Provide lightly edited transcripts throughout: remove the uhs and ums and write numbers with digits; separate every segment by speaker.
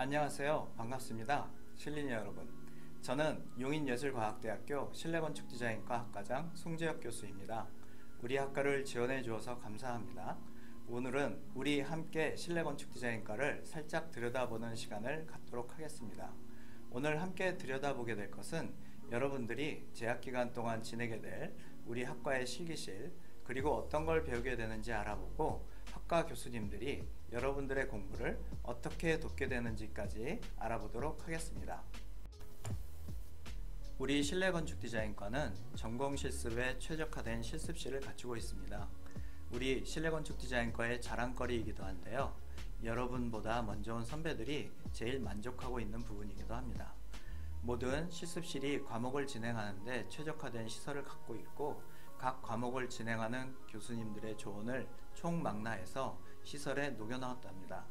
Speaker 1: 안녕하세요. 반갑습니다. 실리니 여러분. 저는 용인예술과학대학교 실내건축디자인과 학과장 송재혁 교수입니다. 우리 학과를 지원해 주어서 감사합니다. 오늘은 우리 함께 실내건축디자인과를 살짝 들여다보는 시간을 갖도록 하겠습니다. 오늘 함께 들여다보게 될 것은 여러분들이 재학기간 동안 지내게 될 우리 학과의 실기실, 그리고 어떤 걸 배우게 되는지 알아보고 학과 교수님들이 여러분들의 공부를 어떻게 돕게 되는지까지 알아보도록 하겠습니다. 우리 실내건축디자인과는 전공 실습에 최적화된 실습실을 갖추고 있습니다. 우리 실내건축디자인과의 자랑거리이기도 한데요. 여러분보다 먼저 온 선배들이 제일 만족하고 있는 부분이기도 합니다. 모든 실습실이 과목을 진행하는데 최적화된 시설을 갖고 있고, 각 과목을 진행하는 교수님들의 조언을 총망라해서 시설에 녹여넣었답니다.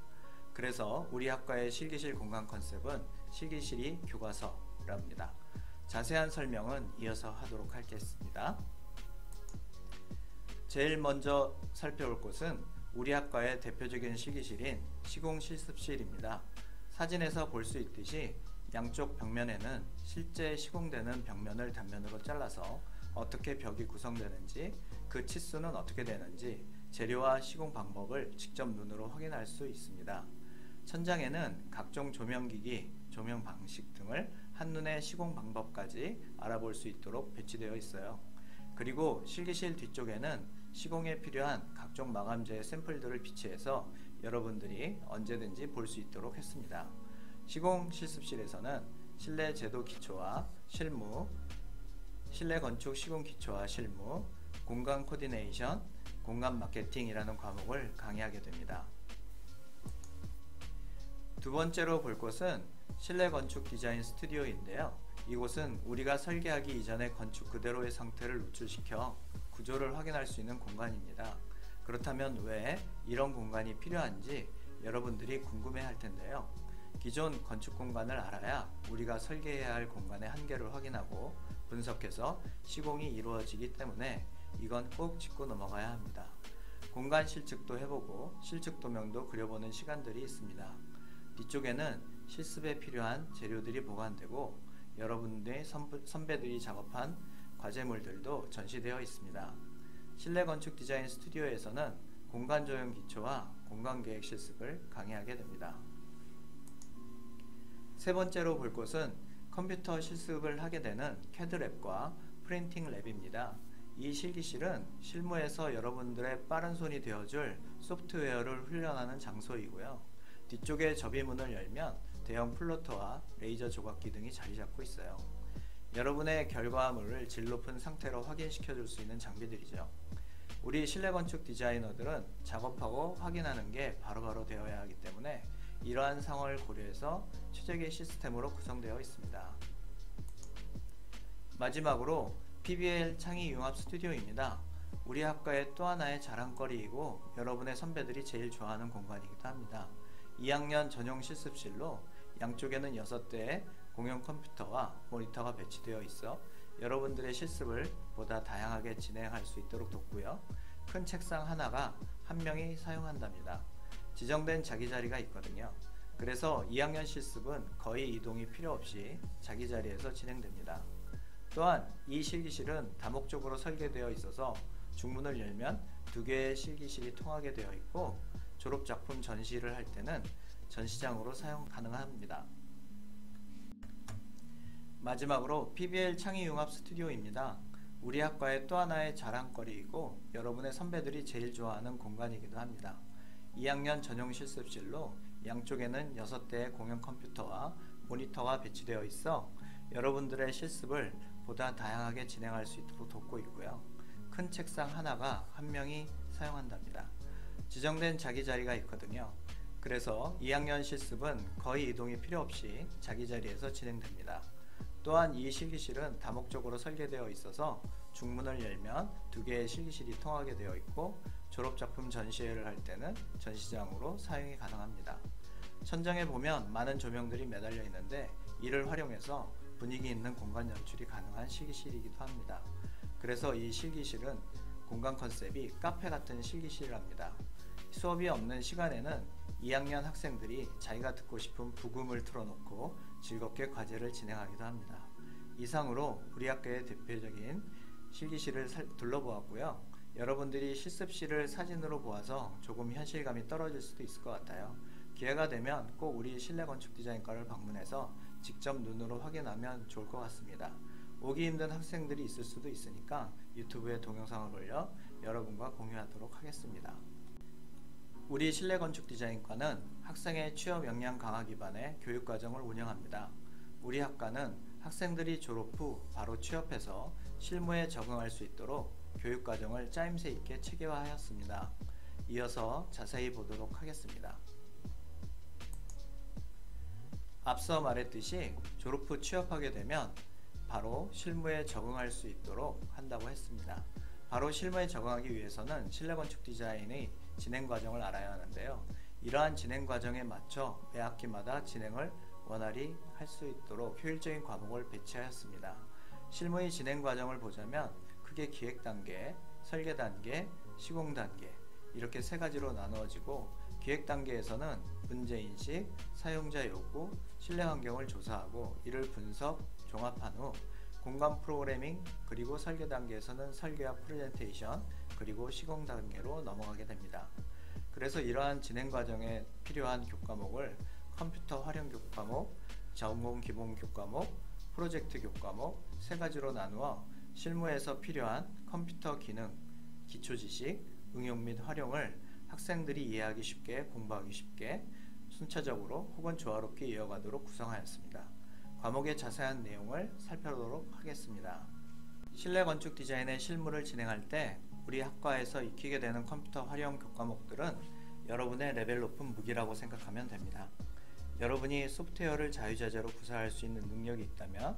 Speaker 1: 그래서 우리 학과의 실기실 공간 컨셉은 실기실이 교과서랍니다. 자세한 설명은 이어서 하도록 하겠습니다. 제일 먼저 살펴볼 곳은 우리 학과의 대표적인 실기실인 시공실습실입니다. 사진에서 볼 수 있듯이 양쪽 벽면에는 실제 시공되는 벽면을 단면으로 잘라서 어떻게 벽이 구성되는지, 그 치수는 어떻게 되는지, 재료와 시공 방법을 직접 눈으로 확인할 수 있습니다. 천장에는 각종 조명기기, 조명 방식 등을 한눈에 시공 방법까지 알아볼 수 있도록 배치되어 있어요. 그리고 실기실 뒤쪽에는 시공에 필요한 각종 마감재 샘플들을 비치해서 여러분들이 언제든지 볼 수 있도록 했습니다. 시공 실습실에서는 실내 제도 기초와 실무, 실내 건축 시공 기초와 실무, 공간 코디네이션, 공간 마케팅이라는 과목을 강의하게 됩니다. 두 번째로 볼 곳은 실내 건축 디자인 스튜디오인데요. 이곳은 우리가 설계하기 이전의 건축 그대로의 상태를 노출시켜 구조를 확인할 수 있는 공간입니다. 그렇다면 왜 이런 공간이 필요한지 여러분들이 궁금해 할 텐데요. 기존 건축 공간을 알아야 우리가 설계해야 할 공간의 한계를 확인하고 분석해서 시공이 이루어지기 때문에 이건 꼭 짚고 넘어가야 합니다. 공간 실측도 해보고 실측 도명도 그려보는 시간들이 있습니다. 뒤쪽에는 실습에 필요한 재료들이 보관되고 여러분들의 선배들이 작업한 과제물들도 전시되어 있습니다. 실내 건축 디자인 스튜디오에서는 공간 조형 기초와 공간 계획 실습을 강의하게 됩니다. 세 번째로 볼 곳은 컴퓨터 실습을 하게 되는 CAD랩과 프린팅 랩입니다. 이 실기실은 실무에서 여러분들의 빠른 손이 되어줄 소프트웨어를 훈련하는 장소이고요. 뒤쪽에 접이문을 열면 대형 플로터와 레이저 조각기 등이 자리 잡고 있어요. 여러분의 결과물을 질 높은 상태로 확인시켜 줄 수 있는 장비들이죠. 우리 실내건축 디자이너들은 작업하고 확인하는 게 바로바로 되어야 하기 때문에 이러한 상황을 고려해서 최적의 시스템으로 구성되어 있습니다. 마지막으로 PBL 창의융합 스튜디오입니다. 우리 학과의 또 하나의 자랑거리이고 여러분의 선배들이 제일 좋아하는 공간이기도 합니다. 2학년 전용 실습실로 양쪽에는 6대의 공용 컴퓨터와 모니터가 배치되어 있어 여러분들의 실습을 보다 다양하게 진행할 수 있도록 돕고요. 큰 책상 하나가 한 명이 사용한답니다. 지정된 자기 자리가 있거든요. 그래서 2학년 실습은 거의 이동이 필요 없이 자기 자리에서 진행됩니다. 또한 이 실기실은 다목적으로 설계되어 있어서 중문을 열면 2개의 실기실이 통하게 되어 있고 졸업작품 전시를 할 때는 전시장으로 사용 가능합니다. 마지막으로 PBL 창의융합 스튜디오입니다. 우리 학과의 또 하나의 자랑거리이고 여러분의 선배들이 제일 좋아하는 공간이기도 합니다. 2학년 전용 실습실로 양쪽에는 6대의 공용 컴퓨터와 모니터가 배치되어 있어 여러분들의 실습을 보다 다양하게 진행할 수 있도록 돕고 있고요. 큰 책상 하나가 한 명이 사용한답니다. 지정된 자기 자리가 있거든요. 그래서 2학년 실습은 거의 이동이 필요 없이 자기 자리에서 진행됩니다. 또한 이 실기실은 다목적으로 설계되어 있어서 중문을 열면 2개의 실기실이 통하게 되어 있고 졸업작품 전시회를 할 때는 전시장으로 사용이 가능합니다. 천장에 보면 많은 조명들이 매달려 있는데 이를 활용해서 분위기 있는 공간 연출이 가능한 실기실이기도 합니다. 그래서 이 실기실은 공간 컨셉이 카페 같은 실기실이랍니다. 수업이 없는 시간에는 2학년 학생들이 자기가 듣고 싶은 부금을 틀어놓고 즐겁게 과제를 진행하기도 합니다. 이상으로 우리 학교의 대표적인 실기실을 둘러보았고요. 여러분들이 실습실을 사진으로 보아서 조금 현실감이 떨어질 수도 있을 것 같아요. 기회가 되면 꼭 우리 실내건축디자인과를 방문해서 직접 눈으로 확인하면 좋을 것 같습니다. 오기 힘든 학생들이 있을 수도 있으니까 유튜브에 동영상을 올려 여러분과 공유하도록 하겠습니다. 우리 실내건축디자인과는 학생의 취업 역량 강화 기반의 교육과정을 운영합니다. 우리 학과는 학생들이 졸업 후 바로 취업해서 실무에 적응할 수 있도록 교육과정을 짜임새 있게 체계화하였습니다. 이어서 자세히 보도록 하겠습니다. 앞서 말했듯이 졸업 후 취업하게 되면 바로 실무에 적응할 수 있도록 한다고 했습니다. 바로 실무에 적응하기 위해서는 실내건축 디자인의 진행 과정을 알아야 하는데요. 이러한 진행 과정에 맞춰 매 학기마다 진행을 원활히 할 수 있도록 효율적인 과목을 배치하였습니다. 실무의 진행 과정을 보자면 크게 기획 단계, 설계 단계, 시공 단계 이렇게 세 가지로 나누어지고, 기획 단계에서는 문제인식, 사용자 요구, 실내 환경을 조사하고 이를 분석, 종합한 후 공간 프로그래밍, 그리고 설계 단계에서는 설계와 프레젠테이션, 그리고 시공 단계로 넘어가게 됩니다. 그래서 이러한 진행 과정에 필요한 교과목을 컴퓨터 활용 교과목, 전공 기본 교과목, 프로젝트 교과목 세 가지로 나누어 실무에서 필요한 컴퓨터 기능, 기초 지식, 응용 및 활용을 학생들이 이해하기 쉽게, 공부하기 쉽게, 순차적으로 혹은 조화롭게 이어가도록 구성하였습니다. 과목의 자세한 내용을 살펴보도록 하겠습니다. 실내 건축 디자인의 실무를 진행할 때 우리 학과에서 익히게 되는 컴퓨터 활용 교과목들은 여러분의 레벨 높은 무기라고 생각하면 됩니다. 여러분이 소프트웨어를 자유자재로 구사할 수 있는 능력이 있다면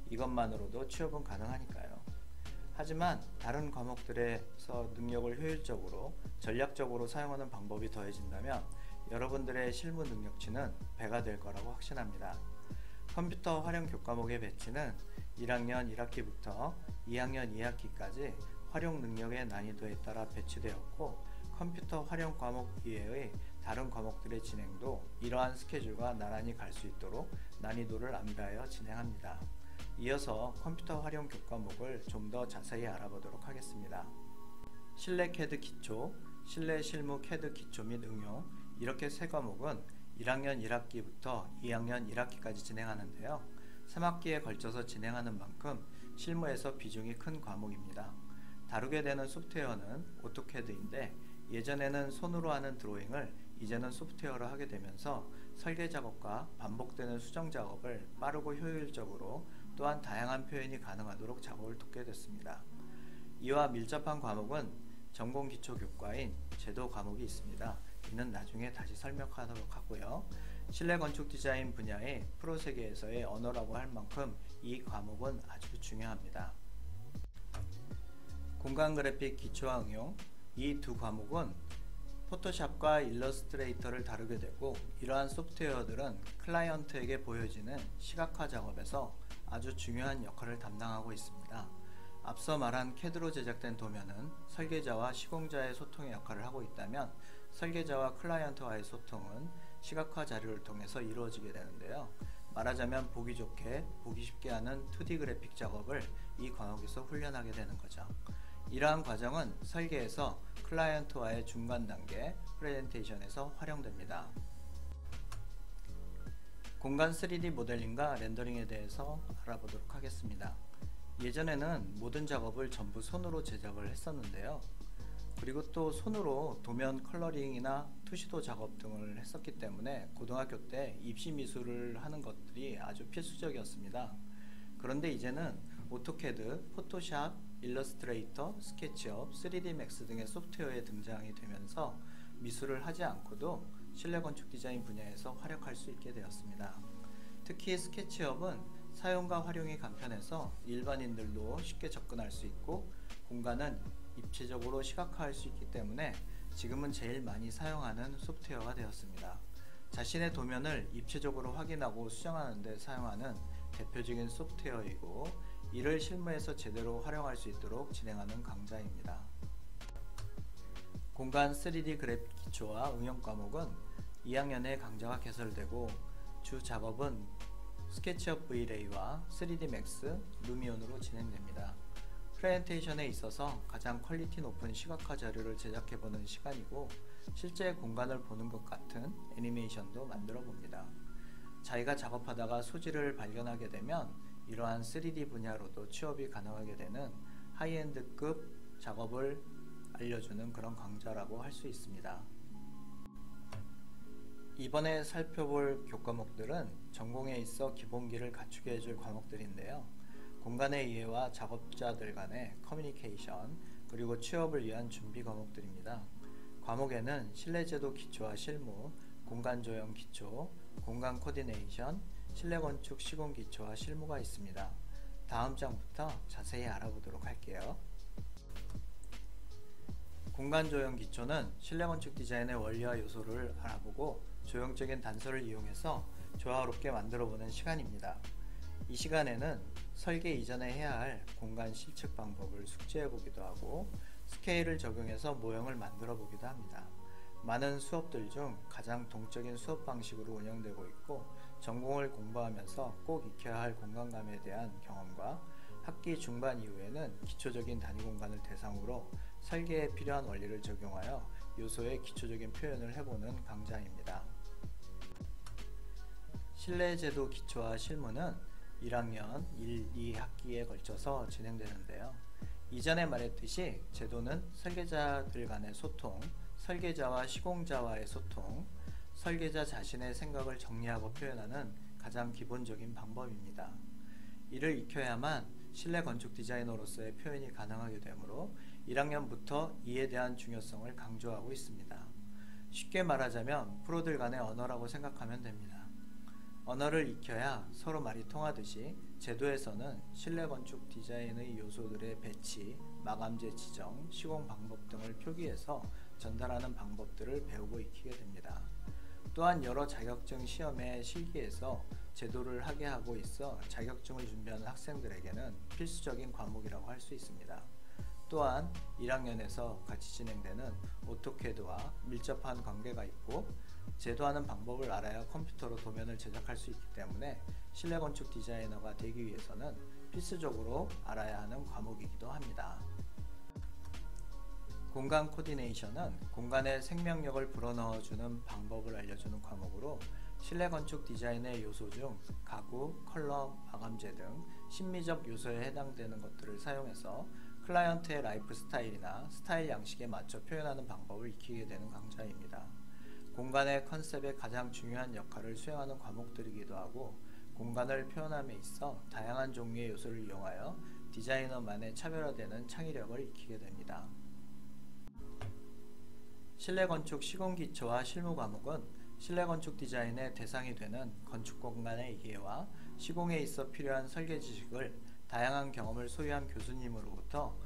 Speaker 1: 이것만으로도 취업은 가능하니까요. 하지만 다른 과목들에서 능력을 효율적으로, 전략적으로 사용하는 방법이 더해진다면 여러분들의 실무 능력치는 배가 될 거라고 확신합니다. 컴퓨터 활용 교과목의 배치는 1학년 1학기부터 2학년 2학기까지 활용 능력의 난이도에 따라 배치되었고, 컴퓨터 활용 과목 이외의 다른 과목들의 진행도 이러한 스케줄과 나란히 갈 수 있도록 난이도를 안배하여 진행합니다. 이어서 컴퓨터 활용 교과목을 좀 더 자세히 알아보도록 하겠습니다. 실내 CAD 기초, 실내 실무 CAD 기초 및 응용, 이렇게 세 과목은 1학년 1학기부터 2학년 1학기까지 진행하는데요. 3학기에 걸쳐서 진행하는 만큼 실무에서 비중이 큰 과목입니다. 다루게 되는 소프트웨어는 오토캐드인데, 예전에는 손으로 하는 드로잉을 이제는 소프트웨어로 하게 되면서 설계 작업과 반복되는 수정 작업을 빠르고 효율적으로, 또한 다양한 표현이 가능하도록 작업을 돕게 됐습니다. 이와 밀접한 과목은 전공 기초 교과인 제도 과목이 있습니다. 이는 나중에 다시 설명하도록 하고요. 실내 건축 디자인 분야의 프로 세계에서의 언어라고 할 만큼 이 과목은 아주 중요합니다. 공간 그래픽 기초와 응용, 이 두 과목은 포토샵과 일러스트레이터를 다루게 되고, 이러한 소프트웨어들은 클라이언트에게 보여지는 시각화 작업에서 아주 중요한 역할을 담당하고 있습니다. 앞서 말한 CAD로 제작된 도면은 설계자와 시공자의 소통의 역할을 하고 있다면, 설계자와 클라이언트와의 소통은 시각화 자료를 통해서 이루어지게 되는데요. 말하자면 보기 좋게, 보기 쉽게 하는 2D 그래픽 작업을 이 과목에서 훈련하게 되는 거죠. 이러한 과정은 설계에서 클라이언트와의 중간 단계, 프레젠테이션에서 활용됩니다. 공간 3D 모델링과 렌더링에 대해서 알아보도록 하겠습니다. 예전에는 모든 작업을 전부 손으로 제작을 했었는데요. 그리고 또 손으로 도면 컬러링이나 투시도 작업 등을 했었기 때문에 고등학교 때 입시 미술을 하는 것들이 아주 필수적이었습니다. 그런데 이제는 오토캐드, 포토샵, 일러스트레이터, 스케치업, 3D 맥스 등의 소프트웨어에 등장이 되면서 미술을 하지 않고도 실내 건축 디자인 분야에서 활약할 수 있게 되었습니다. 특히 스케치업은 사용과 활용이 간편해서 일반인들도 쉽게 접근할 수 있고, 공간은 입체적으로 시각화할 수 있기 때문에 지금은 제일 많이 사용하는 소프트웨어가 되었습니다. 자신의 도면을 입체적으로 확인하고 수정하는 데 사용하는 대표적인 소프트웨어이고, 이를 실무에서 제대로 활용할 수 있도록 진행하는 강좌입니다. 공간 3D 그래픽 기초와 응용 과목은 2학년에 강좌가 개설되고 주 작업은 스케치업 V-Ray와 3D Max, 루미온으로 진행됩니다. 프레젠테이션에 있어서 가장 퀄리티 높은 시각화 자료를 제작해보는 시간이고 실제 공간을 보는 것 같은 애니메이션도 만들어 봅니다. 자기가 작업하다가 소질을 발견하게 되면 이러한 3D 분야로도 취업이 가능하게 되는 하이엔드급 작업을 알려주는 그런 강좌라고 할 수 있습니다. 이번에 살펴볼 교과목들은 전공에 있어 기본기를 갖추게 해줄 과목들인데요. 공간의 이해와 작업자들 간의 커뮤니케이션, 그리고 취업을 위한 준비 과목들입니다. 과목에는 실내제도 기초와 실무, 공간조형 기초, 공간 코디네이션, 실내건축 시공 기초와 실무가 있습니다. 다음 장부터 자세히 알아보도록 할게요. 공간조형 기초는 실내건축 디자인의 원리와 요소를 알아보고 조형적인 단서를 이용해서 조화롭게 만들어보는 시간입니다. 이 시간에는 설계 이전에 해야 할 공간 실측 방법을 숙지해보기도 하고 스케일을 적용해서 모형을 만들어 보기도 합니다. 많은 수업들 중 가장 동적인 수업 방식으로 운영되고 있고 전공을 공부하면서 꼭 익혀야 할 공간감에 대한 경험과 학기 중반 이후에는 기초적인 단위 공간을 대상으로 설계에 필요한 원리를 적용하여 요소의 기초적인 표현을 해보는 강좌입니다. 실내제도 기초와 실무는 1학년 1, 2학기에 걸쳐서 진행되는데요. 이전에 말했듯이 제도는 설계자들 간의 소통, 설계자와 시공자와의 소통, 설계자 자신의 생각을 정리하고 표현하는 가장 기본적인 방법입니다. 이를 익혀야만 실내 건축 디자이너로서의 표현이 가능하게 되므로 1학년부터 이에 대한 중요성을 강조하고 있습니다. 쉽게 말하자면 프로들 간의 언어라고 생각하면 됩니다. 언어를 익혀야 서로 말이 통하듯이 제도에서는 실내 건축 디자인의 요소들의 배치, 마감재 지정, 시공 방법 등을 표기해서 전달하는 방법들을 배우고 익히게 됩니다. 또한 여러 자격증 시험에 실기해서 제도를 하게 하고 있어 자격증을 준비하는 학생들에게는 필수적인 과목이라고 할 수 있습니다. 또한 1학년에서 같이 진행되는 오토캐드와 밀접한 관계가 있고 제도하는 방법을 알아야 컴퓨터로 도면을 제작할 수 있기 때문에 실내건축 디자이너가 되기 위해서는 필수적으로 알아야 하는 과목이기도 합니다. 공간 코디네이션은 공간에 생명력을 불어넣어주는 방법을 알려주는 과목으로 실내건축 디자인의 요소 중 가구, 컬러, 마감재 등 심미적 요소에 해당되는 것들을 사용해서 클라이언트의 라이프 스타일이나 스타일 양식에 맞춰 표현하는 방법을 익히게 되는 강좌입니다. 공간의 컨셉에 가장 중요한 역할을 수행하는 과목들이기도 하고 공간을 표현함에 있어 다양한 종류의 요소를 이용하여 디자이너만의 차별화되는 창의력을 익히게 됩니다. 실내건축 시공기초와 실무 과목은 실내건축 디자인의 대상이 되는 건축공간의 이해와 시공에 있어 필요한 설계 지식을 다양한 경험을 소유한 교수님으로부터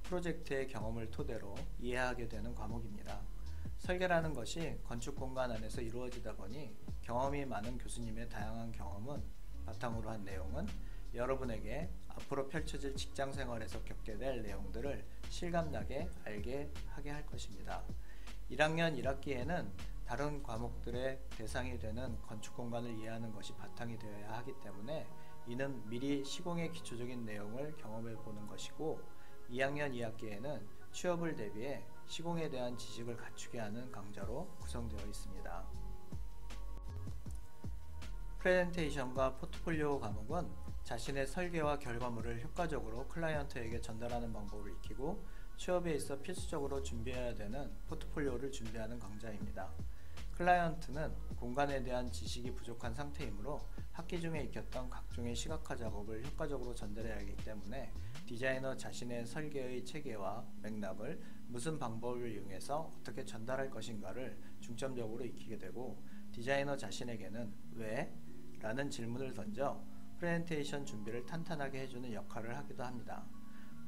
Speaker 1: 프로젝트의 경험을 토대로 이해하게 되는 과목입니다. 설계라는 것이 건축공간 안에서 이루어지다 보니 경험이 많은 교수님의 다양한 경험은 바탕으로 한 내용은 여러분에게 앞으로 펼쳐질 직장생활에서 겪게 될 내용들을 실감나게 알게 하게 할 것입니다. 1학년 1학기에는 다른 과목들의 대상이 되는 건축공간을 이해하는 것이 바탕이 되어야 하기 때문에 이는 미리 시공의 기초적인 내용을 경험해 보는 것이고 2학년 2학기에는 취업을 대비해 시공에 대한 지식을 갖추게 하는 강좌로 구성되어 있습니다. 프레젠테이션과 포트폴리오 과목은 자신의 설계와 결과물을 효과적으로 클라이언트에게 전달하는 방법을 익히고 취업에 있어 필수적으로 준비해야 되는 포트폴리오를 준비하는 강좌입니다. 클라이언트는 공간에 대한 지식이 부족한 상태이므로 학기 중에 익혔던 각종의 시각화 작업을 효과적으로 전달해야 하기 때문에 디자이너 자신의 설계의 체계와 맥락을 무슨 방법을 이용해서 어떻게 전달할 것인가를 중점적으로 익히게 되고 디자이너 자신에게는 왜? 라는 질문을 던져 프레젠테이션 준비를 탄탄하게 해주는 역할을 하기도 합니다.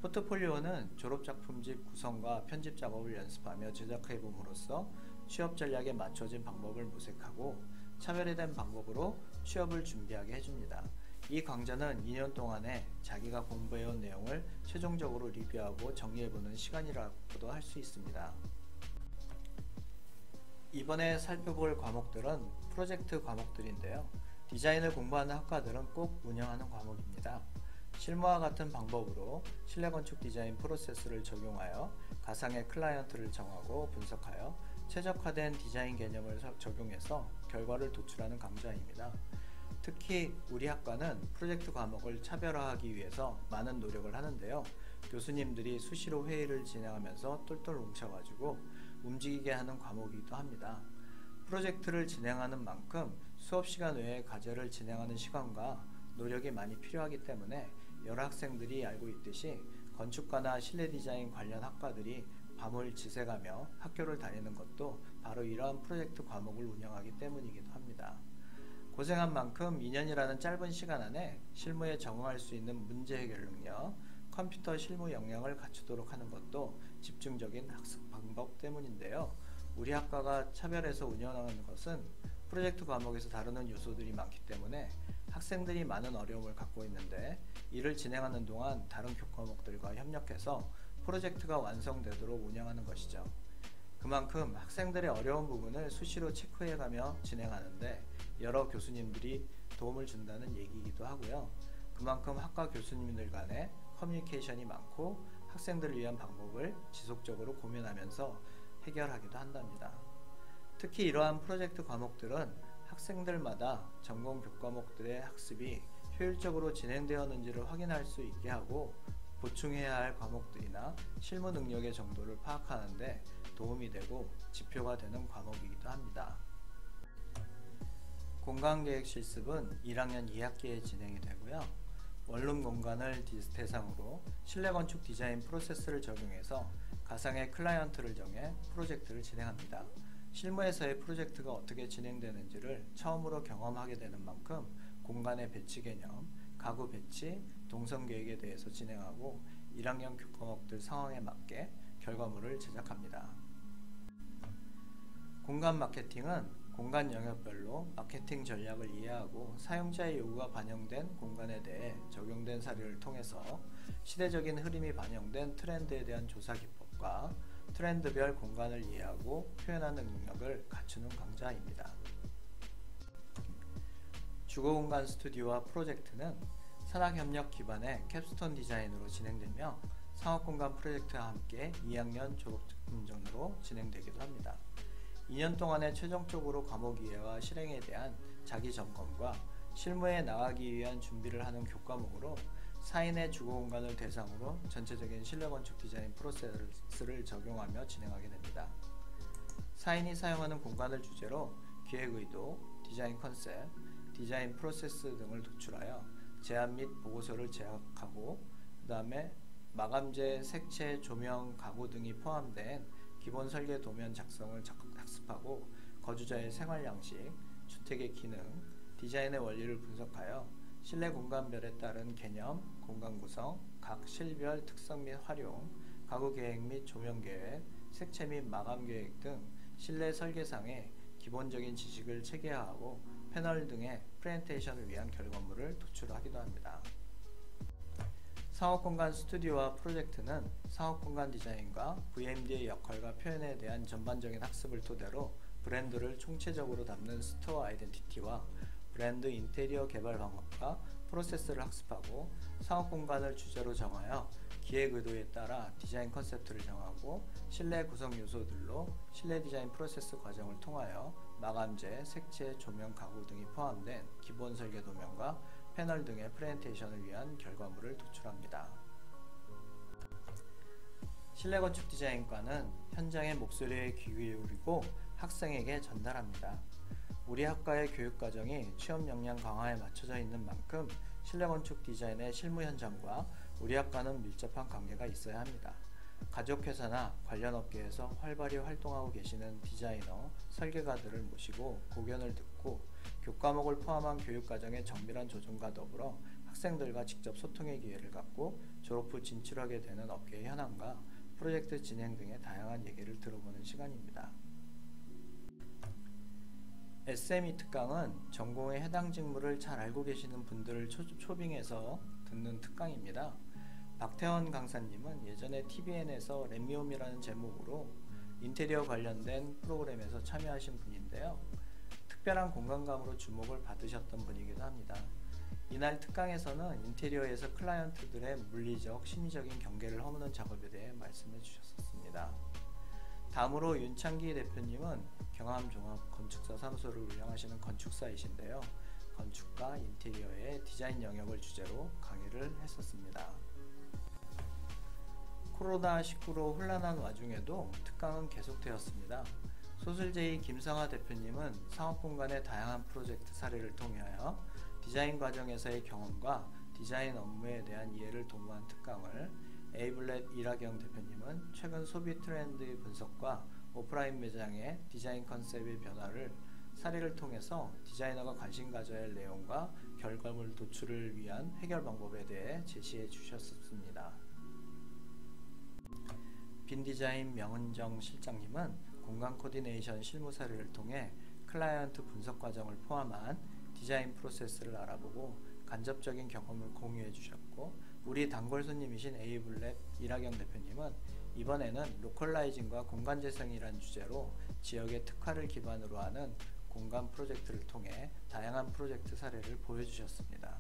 Speaker 1: 포트폴리오는 졸업작품집 구성과 편집 작업을 연습하며 제작해 봄으로써 취업 전략에 맞춰진 방법을 모색하고 차별화된 방법으로 취업을 준비하게 해줍니다. 이 강좌는 2년 동안에 자기가 공부해온 내용을 최종적으로 리뷰하고 정리해보는 시간이라고도 할 수 있습니다. 이번에 살펴볼 과목들은 프로젝트 과목들인데요. 디자인을 공부하는 학과들은 꼭 운영하는 과목입니다. 실무와 같은 방법으로 실내건축 디자인 프로세스를 적용하여 가상의 클라이언트를 정하고 분석하여 최적화된 디자인 개념을 적용해서 결과를 도출하는 강좌입니다. 특히 우리 학과는 프로젝트 과목을 차별화하기 위해서 많은 노력을 하는데요. 교수님들이 수시로 회의를 진행하면서 똘똘 뭉쳐가지고 움직이게 하는 과목이기도 합니다. 프로젝트를 진행하는 만큼 수업 시간 외에 과제를 진행하는 시간과 노력이 많이 필요하기 때문에 여러 학생들이 알고 있듯이 건축가나 실내 디자인 관련 학과들이 밤을 지새가며 학교를 다니는 것도 바로 이러한 프로젝트 과목을 운영하기 때문이기도 합니다. 고생한 만큼 2년이라는 짧은 시간 안에 실무에 적응할 수 있는 문제 해결 능력, 컴퓨터 실무 역량을 갖추도록 하는 것도 집중적인 학습 방법 때문인데요. 우리 학과가 차별해서 운영하는 것은 프로젝트 과목에서 다루는 요소들이 많기 때문에 학생들이 많은 어려움을 갖고 있는데, 이를 진행하는 동안 다른 교과목들과 협력해서 프로젝트가 완성되도록 운영하는 것이죠. 그만큼 학생들의 어려운 부분을 수시로 체크해가며 진행하는데 여러 교수님들이 도움을 준다는 얘기이기도 하고요. 그만큼 학과 교수님들 간에 커뮤니케이션이 많고 학생들을 위한 방법을 지속적으로 고민하면서 해결하기도 한답니다. 특히 이러한 프로젝트 과목들은 학생들마다 전공 교과목들의 학습이 효율적으로 진행되었는지를 확인할 수 있게 하고 보충해야 할 과목들이나 실무 능력의 정도를 파악하는 데 도움이 되고 지표가 되는 과목이기도 합니다. 공간계획 실습은 1학년 2학기에 진행이 되고요. 원룸 공간을 대상으로 실내건축 디자인 프로세스를 적용해서 가상의 클라이언트를 정해 프로젝트를 진행합니다. 실무에서의 프로젝트가 어떻게 진행되는지를 처음으로 경험하게 되는 만큼 공간의 배치 개념, 가구 배치, 동선 계획에 대해서 진행하고 1학년 교과목들 상황에 맞게 결과물을 제작합니다. 공간 마케팅은 공간 영역별로 마케팅 전략을 이해하고 사용자의 요구가 반영된 공간에 대해 적용된 사례를 통해서 시대적인 흐름이 반영된 트렌드에 대한 조사 기법과 트렌드별 공간을 이해하고 표현하는 능력을 갖추는 강좌입니다. 주거공간 스튜디오와 프로젝트는 산학협력 기반의 캡스톤 디자인으로 진행되며 상업공간 프로젝트와 함께 2학년 졸업전으로 진행되기도 합니다. 2년 동안에 최종적으로 과목 이해와 실행에 대한 자기 점검과 실무에 나가기 위한 준비를 하는 교과목으로 4인의 주거공간을 대상으로 전체적인 실내건축 디자인 프로세스를 적용하며 진행하게 됩니다. 4인이 사용하는 공간을 주제로 기획의도, 디자인 컨셉, 디자인 프로세스 등을 도출하여 제안 및 보고서를 제작하고 그 다음에 마감재, 색채, 조명, 가구 등이 포함된 기본 설계 도면 작성을 학습하고 거주자의 생활 양식, 주택의 기능, 디자인의 원리를 분석하여 실내 공간별에 따른 개념, 공간 구성, 각 실별 특성 및 활용, 가구 계획 및 조명 계획, 색채 및 마감 계획 등 실내 설계상의 기본적인 지식을 체계화하고 패널 등의 프레젠테이션을 위한 결과물을 도출하기도 합니다. 상업공간 스튜디오와 프로젝트는 상업공간 디자인과 VMD의 역할과 표현에 대한 전반적인 학습을 토대로 브랜드를 총체적으로 담는 스토어 아이덴티티와 브랜드 인테리어 개발 방법과 프로세스를 학습하고 상업공간을 주제로 정하여 기획 의도에 따라 디자인 컨셉트를 정하고 실내 구성 요소들로 실내 디자인 프로세스 과정을 통하여 마감재, 색채, 조명, 가구 등이 포함된 기본 설계 도면과 패널 등의 프레젠테이션을 위한 결과물을 도출합니다. 실내건축 디자인과는 현장의 목소리에 귀 기울이고 학생에게 전달합니다. 우리 학과의 교육과정이 취업 역량 강화에 맞춰져 있는 만큼 실내건축 디자인의 실무 현장과 우리 학과는 밀접한 관계가 있어야 합니다. 가족회사나 관련 업계에서 활발히 활동하고 계시는 디자이너, 설계가들을 모시고 고견을 듣고 교과목을 포함한 교육과정의 정밀한 조정과 더불어 학생들과 직접 소통의 기회를 갖고 졸업 후 진출하게 되는 업계의 현황과 프로젝트 진행 등의 다양한 얘기를 들어보는 시간입니다. SME 특강은 전공에 해당 직무를 잘 알고 계시는 분들을 초빙해서 듣는 특강입니다. 박태원 강사님은 예전에 TVN에서 렛미홈이라는 제목으로 인테리어 관련된 프로그램에서 참여하신 분인데요. 특별한 공간감으로 주목을 받으셨던 분이기도 합니다. 이날 특강에서는 인테리어에서 클라이언트들의 물리적, 심리적인 경계를 허무는 작업에 대해 말씀해 주셨습니다. 다음으로 윤창기 대표님은 경암종합건축사 사무소를 운영하시는 건축사이신데요. 건축과 인테리어의 디자인 영역을 주제로 강의를 했었습니다. 코로나19로 혼란한 와중에도 특강은 계속되었습니다. 소술제이 김성하 대표님은 상업공간의 다양한 프로젝트 사례를 통하여 디자인 과정에서의 경험과 디자인 업무에 대한 이해를 도모한 특강을, 에이블렛 이라경 대표님은 최근 소비 트렌드 분석과 오프라인 매장의 디자인 컨셉의 변화를 사례를 통해서 디자이너가 관심 가져야 할 내용과 결과물 도출을 위한 해결 방법에 대해 제시해 주셨습니다. 빈디자인 명은정 실장님은 공간 코디네이션 실무 사례를 통해 클라이언트 분석 과정을 포함한 디자인 프로세스를 알아보고 간접적인 경험을 공유해 주셨고, 우리 단골 손님이신 에이블렛 이라경 대표님은 이번에는 로컬라이징과 공간 재생이란 주제로 지역의 특화를 기반으로 하는 공간 프로젝트를 통해 다양한 프로젝트 사례를 보여주셨습니다.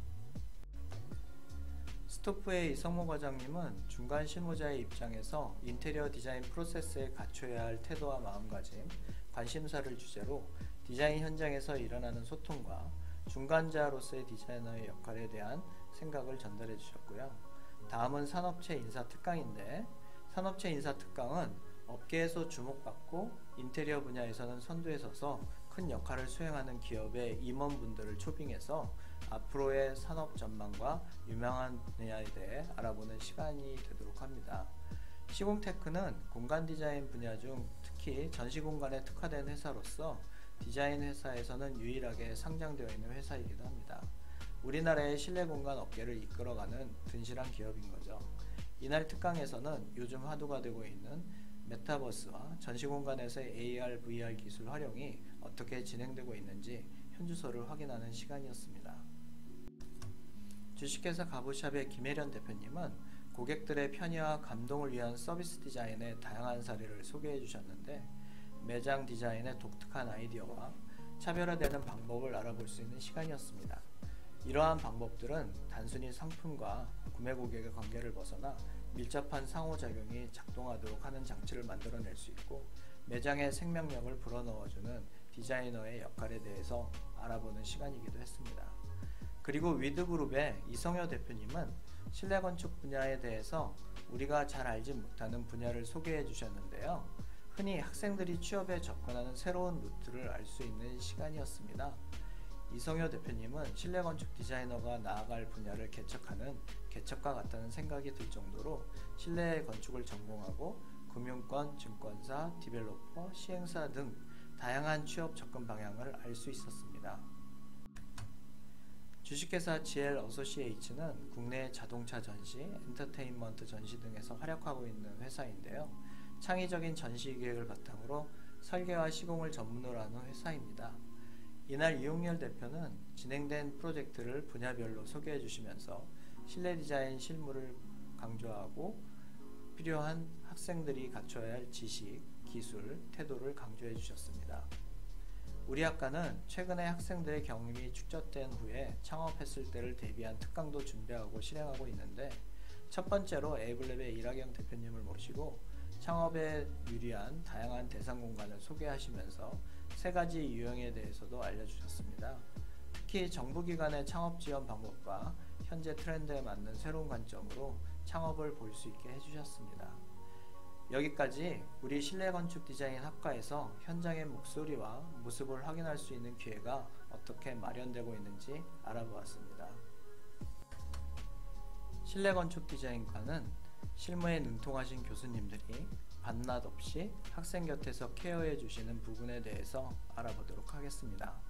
Speaker 1: 스토프의 이성모 과장님은 중간 실무자의 입장에서 인테리어 디자인 프로세스에 갖춰야 할 태도와 마음가짐, 관심사를 주제로 디자인 현장에서 일어나는 소통과 중간자로서의 디자이너의 역할에 대한 생각을 전달해 주셨고요. 다음은 산업체 인사 특강인데, 산업체 인사 특강은 업계에서 주목받고 인테리어 분야에서는 선두에 서서 큰 역할을 수행하는 기업의 임원분들을 초빙해서 앞으로의 산업 전망과 유명한 분야에 대해 알아보는 시간이 되도록 합니다. 시공테크는 공간 디자인 분야 중 특히 전시공간에 특화된 회사로서 디자인 회사에서는 유일하게 상장되어 있는 회사이기도 합니다. 우리나라의 실내공간 업계를 이끌어가는 든실한 기업인 거죠. 이날 특강에서는 요즘 화두가 되고 있는 메타버스와 전시공간에서의 AR, VR 기술 활용이 어떻게 진행되고 있는지 현주소를 확인하는 시간이었습니다. 주식회사 가보샵의 김혜련 대표님은 고객들의 편의와 감동을 위한 서비스 디자인의 다양한 사례를 소개해 주셨는데, 매장 디자인의 독특한 아이디어와 차별화되는 방법을 알아볼 수 있는 시간이었습니다. 이러한 방법들은 단순히 상품과 구매 고객의 관계를 벗어나 밀접한 상호작용이 작동하도록 하는 장치를 만들어낼 수 있고, 매장의 생명력을 불어넣어주는 디자이너의 역할에 대해서 알아보는 시간이기도 했습니다. 그리고 위드그룹의 이성효 대표님은 실내건축 분야에 대해서 우리가 잘 알지 못하는 분야를 소개해 주셨는데요. 흔히 학생들이 취업에 접근하는 새로운 루트를 알 수 있는 시간이었습니다. 이성효 대표님은 실내건축 디자이너가 나아갈 분야를 개척하는 개척과 같다는 생각이 들 정도로 실내 건축을 전공하고 금융권, 증권사, 디벨로퍼, 시행사 등 다양한 취업 접근 방향을 알 수 있었습니다. 주식회사 GL 어소시에이츠는 국내 자동차 전시, 엔터테인먼트 전시 등에서 활약하고 있는 회사인데요. 창의적인 전시 기획을 바탕으로 설계와 시공을 전문으로 하는 회사입니다. 이날 이용렬 대표는 진행된 프로젝트를 분야별로 소개해 주시면서 실내 디자인 실무를 강조하고 필요한 학생들이 갖춰야 할 지식, 기술, 태도를 강조해 주셨습니다. 우리 학과는 최근에 학생들의 경험이 축적된 후에 창업했을 때를 대비한 특강도 준비하고 실행하고 있는데, 첫 번째로 에이블랩의 이라경 대표님을 모시고 창업에 유리한 다양한 대상 공간을 소개하시면서 세 가지 유형에 대해서도 알려주셨습니다. 특히 정부기관의 창업 지원 방법과 현재 트렌드에 맞는 새로운 관점으로 창업을 볼 수 있게 해주셨습니다. 여기까지 우리 실내건축 디자인 학과에서 현장의 목소리와 모습을 확인할 수 있는 기회가 어떻게 마련되고 있는지 알아보았습니다. 실내건축 디자인과는 실무에 능통하신 교수님들이 밤낮 없이 학생 곁에서 케어해 주시는 부분에 대해서 알아보도록 하겠습니다.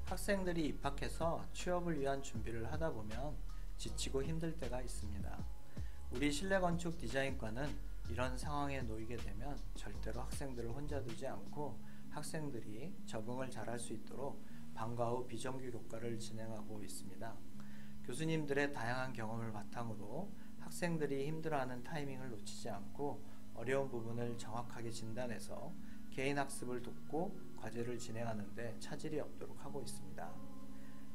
Speaker 1: 학생들이 입학해서 취업을 위한 준비를 하다 보면 지치고 힘들 때가 있습니다. 우리 실내건축 디자인과는 이런 상황에 놓이게 되면 절대로 학생들을 혼자 두지 않고 학생들이 적응을 잘할 수 있도록 방과 후 비정규 교과를 진행하고 있습니다. 교수님들의 다양한 경험을 바탕으로 학생들이 힘들어하는 타이밍을 놓치지 않고 어려운 부분을 정확하게 진단해서 개인 학습을 돕고 과제를 진행하는 데 차질이 없도록 하고 있습니다.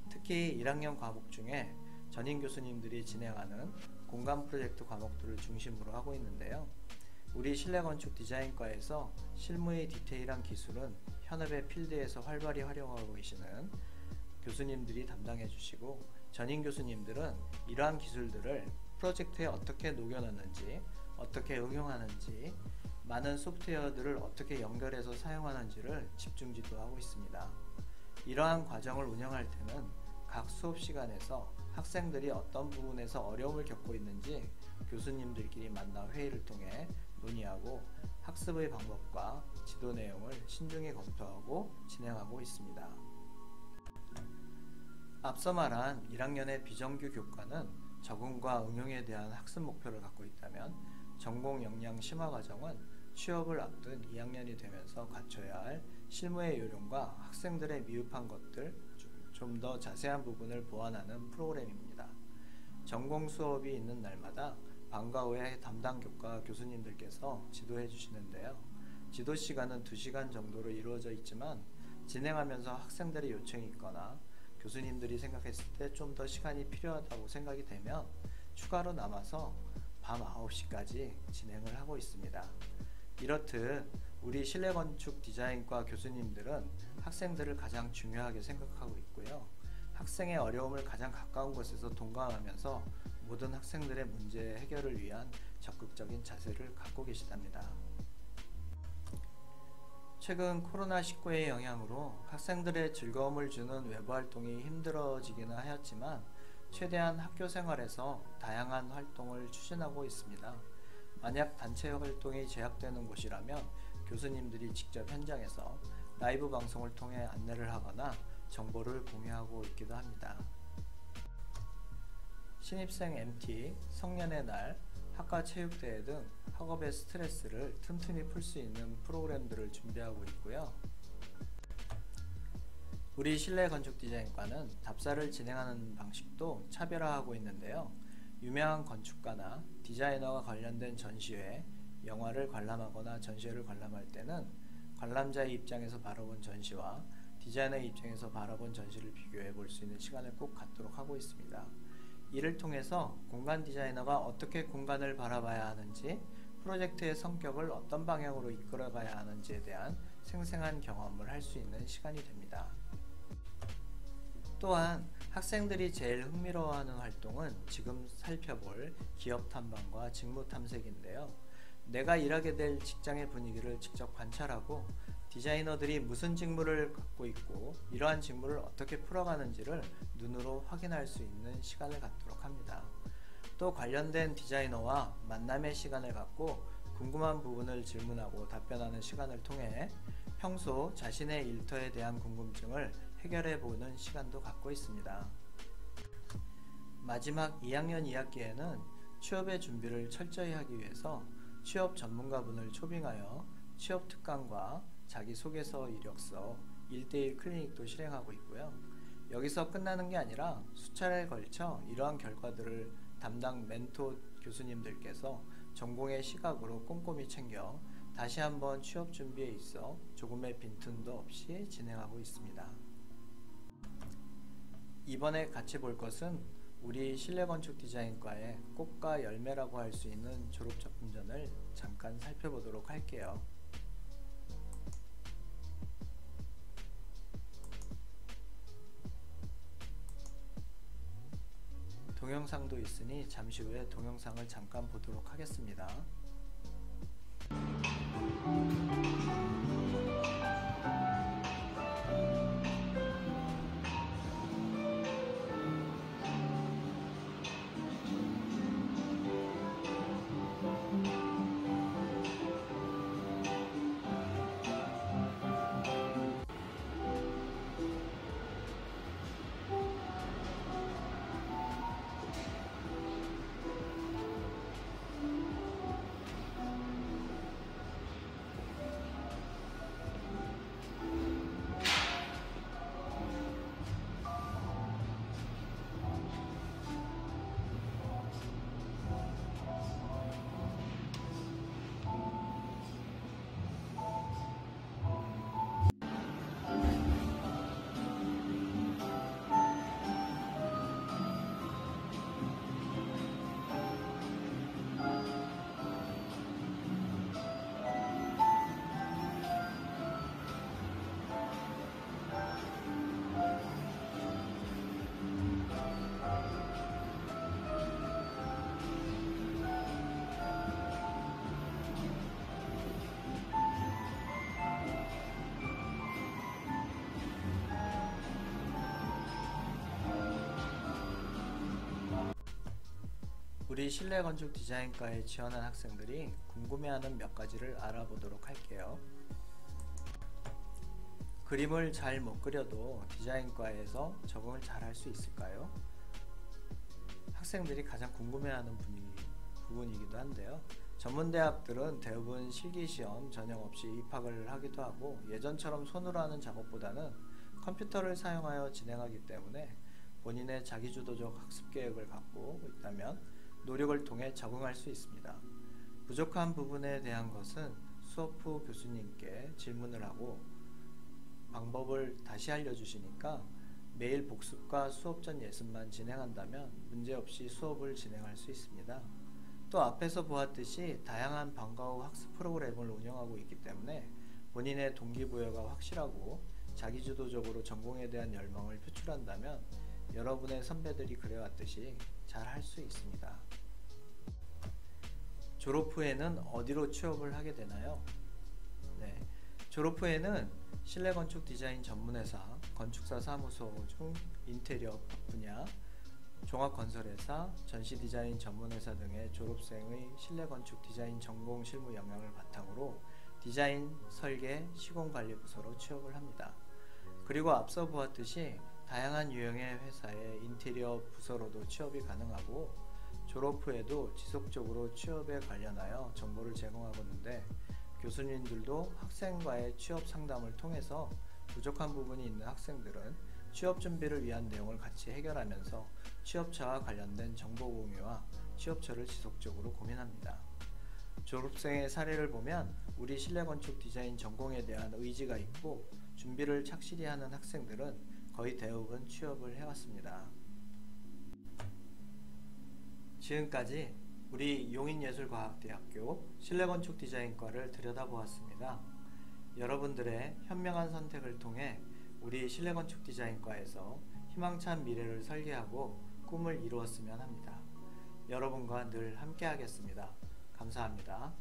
Speaker 1: 특히 1학년 과목 중에 전임 교수님들이 진행하는 공간 프로젝트 과목들을 중심으로 하고 있는데요. 우리 실내건축 디자인과에서 실무의 디테일한 기술은 현업의 필드에서 활발히 활용하고 계시는 교수님들이 담당해 주시고, 전임 교수님들은 이러한 기술들을 프로젝트에 어떻게 녹여넣는지, 어떻게 응용하는지, 많은 소프트웨어들을 어떻게 연결해서 사용하는지를 집중 지도하고 있습니다. 이러한 과정을 운영할 때는 각 수업 시간에서 학생들이 어떤 부분에서 어려움을 겪고 있는지 교수님들끼리 만나 회의를 통해 논의하고 학습의 방법과 지도 내용을 신중히 검토하고 진행하고 있습니다. 앞서 말한 1학년의 비정규 교과는 적응과 응용에 대한 학습 목표를 갖고 있다면, 전공 역량 심화 과정은 취업을 앞둔 2학년이 되면서 갖춰야 할 실무의 요령과 학생들의 미흡한 것들, 좀 더 자세한 부분을 보완하는 프로그램입니다. 전공 수업이 있는 날마다 방과 후에 담당 교과 교수님들께서 지도해 주시는데요. 지도 시간은 2시간 정도로 이루어져 있지만, 진행하면서 학생들의 요청이 있거나 교수님들이 생각했을 때 좀 더 시간이 필요하다고 생각이 되면 추가로 남아서 밤 9시까지 진행을 하고 있습니다. 이렇듯 우리 실내건축 디자인과 교수님들은 학생들을 가장 중요하게 생각하고 있고요. 학생의 어려움을 가장 가까운 곳에서 동감하면서 모든 학생들의 문제 해결을 위한 적극적인 자세를 갖고 계시답니다. 최근 코로나19의 영향으로 학생들의 즐거움을 주는 외부 활동이 힘들어지기는 하였지만, 최대한 학교 생활에서 다양한 활동을 추진하고 있습니다. 만약 단체 활동이 제약되는 곳이라면 교수님들이 직접 현장에서 라이브 방송을 통해 안내를 하거나 정보를 공유하고 있기도 합니다. 신입생 MT, 성년의 날, 학과 체육대회 등 학업의 스트레스를 틈틈이 풀 수 있는 프로그램들을 준비하고 있고요. 우리 실내건축디자인과는 답사를 진행하는 방식도 차별화하고 있는데요. 유명한 건축가나 디자이너와 관련된 전시회, 영화를 관람하거나 전시회를 관람할 때는 관람자의 입장에서 바라본 전시와 디자이너의 입장에서 바라본 전시를 비교해 볼 수 있는 시간을 꼭 갖도록 하고 있습니다. 이를 통해서 공간 디자이너가 어떻게 공간을 바라봐야 하는지, 프로젝트의 성격을 어떤 방향으로 이끌어가야 하는지에 대한 생생한 경험을 할 수 있는 시간이 됩니다. 또한 학생들이 제일 흥미로워하는 활동은 지금 살펴볼 기업 탐방과 직무 탐색인데요. 내가 일하게 될 직장의 분위기를 직접 관찰하고 디자이너들이 무슨 직무를 갖고 있고 이러한 직무를 어떻게 풀어가는지를 눈으로 확인할 수 있는 시간을 갖도록 합니다. 또 관련된 디자이너와 만남의 시간을 갖고 궁금한 부분을 질문하고 답변하는 시간을 통해 평소 자신의 일터에 대한 궁금증을 해결해 보는 시간도 갖고 있습니다. 마지막 2학년 2학기에는 취업의 준비를 철저히 하기 위해서 취업 전문가분을 초빙하여 취업 특강과 자기소개서 이력서 1:1 클리닉도 실행하고 있고요. 여기서 끝나는 게 아니라 수차례에 걸쳐 이러한 결과들을 담당 멘토 교수님들께서 전공의 시각으로 꼼꼼히 챙겨 다시 한번 취업 준비에 있어 조금의 빈틈도 없이 진행하고 있습니다. 이번에 같이 볼 것은 우리 실내건축 디자인과의 꽃과 열매라고 할 수 있는 졸업 접근전을 잠깐 살펴보도록 할게요. 동영상도 있으니 잠시 후에 동영상을 잠깐 보도록 하겠습니다. 우리 실내건축 디자인과에 지원한 학생들이 궁금해하는 몇 가지를 알아보도록 할게요. 그림을 잘 못 그려도 디자인과에서 적응을 잘 할 수 있을까요? 학생들이 가장 궁금해하는 부분이기도 한데요. 전문대학들은 대부분 실기시험 전형 없이 입학을 하기도 하고, 예전처럼 손으로 하는 작업보다는 컴퓨터를 사용하여 진행하기 때문에 본인의 자기주도적 학습 계획을 갖고 있다면 노력을 통해 적응할 수 있습니다. 부족한 부분에 대한 것은 수업 후 교수님께 질문을 하고 방법을 다시 알려주시니까 매일 복습과 수업 전 예습만 진행한다면 문제없이 수업을 진행할 수 있습니다. 또 앞에서 보았듯이 다양한 방과 후 학습 프로그램을 운영하고 있기 때문에 본인의 동기부여가 확실하고 자기주도적으로 전공에 대한 열망을 표출한다면 여러분의 선배들이 그래왔듯이 잘 할 수 있습니다. 졸업 후에는 어디로 취업을 하게 되나요? 졸업 후에는 실내건축 디자인 전문회사, 건축사 사무소 중 인테리어 분야, 종합건설회사, 전시디자인 전문회사 등의 졸업생의 실내건축 디자인 전공 실무 역량을 바탕으로 디자인, 설계, 시공관리 부서로 취업을 합니다. 그리고 앞서 보았듯이 다양한 유형의 회사의 인테리어 부서로도 취업이 가능하고, 졸업 후에도 지속적으로 취업에 관련하여 정보를 제공하고 있는데, 교수님들도 학생과의 취업 상담을 통해서 부족한 부분이 있는 학생들은 취업 준비를 위한 내용을 같이 해결하면서 취업처와 관련된 정보 공유와 취업처를 지속적으로 고민합니다. 졸업생의 사례를 보면 우리 실내건축 디자인 전공에 대한 의지가 있고 준비를 착실히 하는 학생들은 거의 대부분 취업을 해왔습니다. 지금까지 우리 용인예술과학대학교 실내건축 디자인과를 들여다보았습니다. 여러분들의 현명한 선택을 통해 우리 실내건축 디자인과에서 희망찬 미래를 설계하고 꿈을 이루었으면 합니다. 여러분과 늘 함께 하겠습니다. 감사합니다.